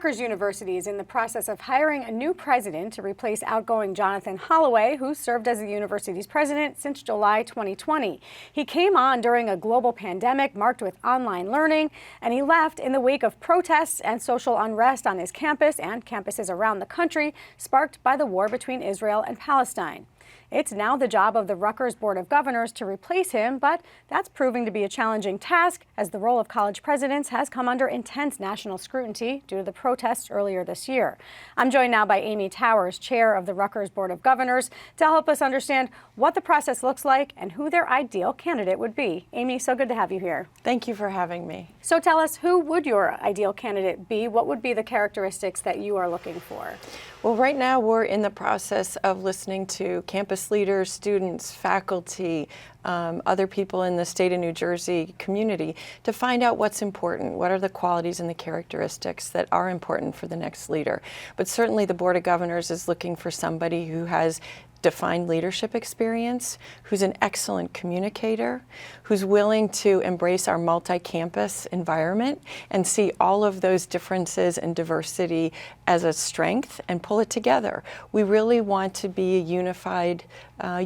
Rutgers University is in the process of hiring a new president to replace outgoing Jonathan Holloway, who served as the university's president since July 2020. He came on during a global pandemic marked with online learning, and he left in the wake of protests and social unrest on his campus and campuses around the country, sparked by the war between Israel and Palestine. It's now the job of the Rutgers Board of Governors to replace him, but that's proving to be a challenging task as the role of college presidents has come under intense national scrutiny due to the protests earlier this year. I'm joined now by Amy Towers, chair of the Rutgers Board of Governors, to help us understand what the process looks like and who their ideal candidate would be. Amy, so good to have you here. Thank you for having me. So tell us, who would your ideal candidate be? What would be the characteristics that you are looking for? Well, right now we're in the process of listening to campus leaders, students, faculty, other people in the state of New Jersey community to find out what's important, what are the qualities and the characteristics that are important for the next leader. But certainly the Board of Governors is looking for somebody who has defined leadership experience, who's an excellent communicator, who's willing to embrace our multi-campus environment and see all of those differences and diversity as a strength and pull it together. We really want to be a unified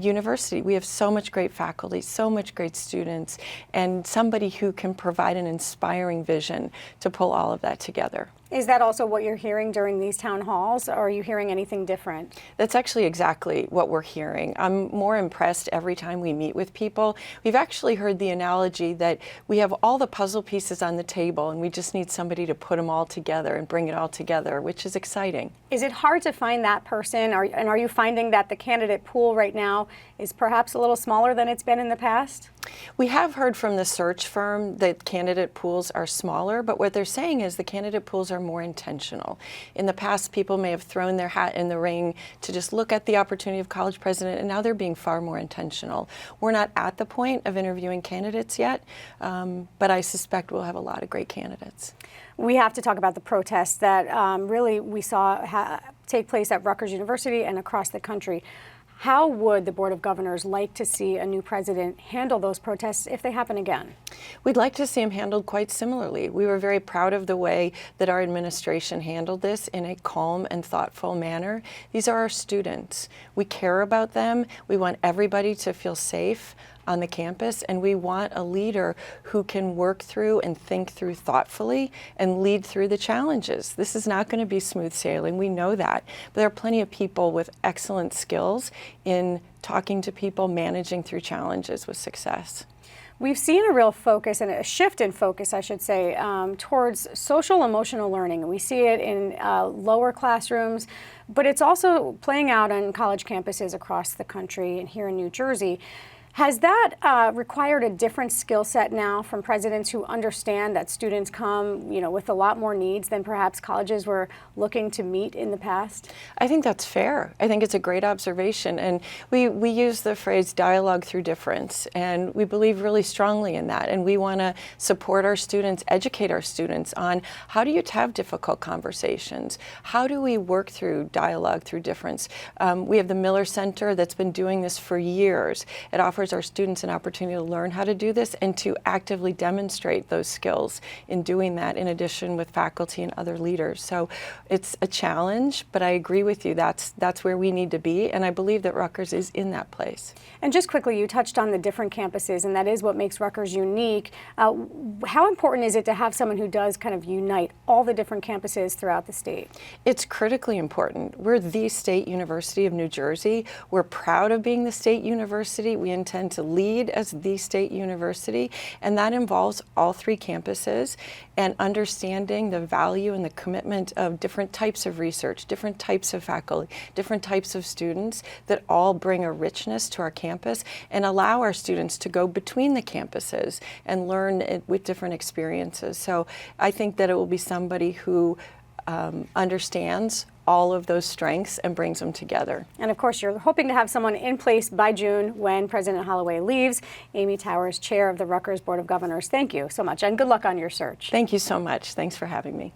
university. We have so much great faculty, so much great students, and somebody who can provide an inspiring vision to pull all of that together. Is that also what you're hearing during these town halls, or are you hearing anything different? That's actually exactly what we're hearing. I'm more impressed every time we meet with people. We've actually heard the analogy that we have all the puzzle pieces on the table and we just need somebody to put them all together and bring it all together, which is exciting. Is it hard to find that person, and are you finding that the candidate pool right now is perhaps a little smaller than it's been in the past? We have heard from the search firm that candidate pools are smaller, but what they're saying is the candidate pools are more intentional. In the past, people may have thrown their hat in the ring to just look at the opportunity of college president, and now they're being far more intentional. We're not at the point of interviewing candidates yet, but I suspect we'll have a lot of great candidates. We have to talk about the protests that really we saw take place at Rutgers University and across the country. How would the Board of Governors like to see a new president handle those protests if they happen again? We'd like to see them handled quite similarly. We were very proud of the way that our administration handled this in a calm and thoughtful manner. These are our students. We care about them. We want everybody to feel safe on the campus, and we want a leader who can work through and think through thoughtfully and lead through the challenges. This is not going to be smooth sailing, we know that, but there are plenty of people with excellent skills in talking to people, managing through challenges with success. We've seen a real focus and a shift in focus, I should say, towards social emotional learning. We see it in lower classrooms, but it's also playing out on college campuses across the country and here in New Jersey. Has that required a different skill set now from presidents who understand that students come, with a lot more needs than perhaps colleges were looking to meet in the past? I think that's fair. I think it's a great observation. And we use the phrase dialogue through difference, and we believe really strongly in that. And we want to support our students, educate our students on how do you have difficult conversations? How do we work through dialogue through difference? We have the Miller Center that's been doing this for years. It offers our students an opportunity to learn how to do this and to actively demonstrate those skills in doing that, in addition with faculty and other leaders. So it's a challenge, but I agree with you. That's where we need to be, and I believe that Rutgers is in that place. And just quickly, you touched on the different campuses, and that is what makes Rutgers unique. How important is it to have someone who does kind of unite all the different campuses throughout the state? It's critically important. We're the State University of New Jersey. We're proud of being the state university. We intend to lead as the state university, and that involves all three campuses and understanding the value and the commitment of different types of research, different types of faculty, different types of students that all bring a richness to our campus and allow our students to go between the campuses and learn with different experiences. So I think that it will be somebody who understands all of those strengths and brings them together. And of course, you're hoping to have someone in place by June when President Holloway leaves. Amy Towers, chair of the Rutgers Board of Governors, thank you so much, and good luck on your search. Thank you so much. Thanks for having me.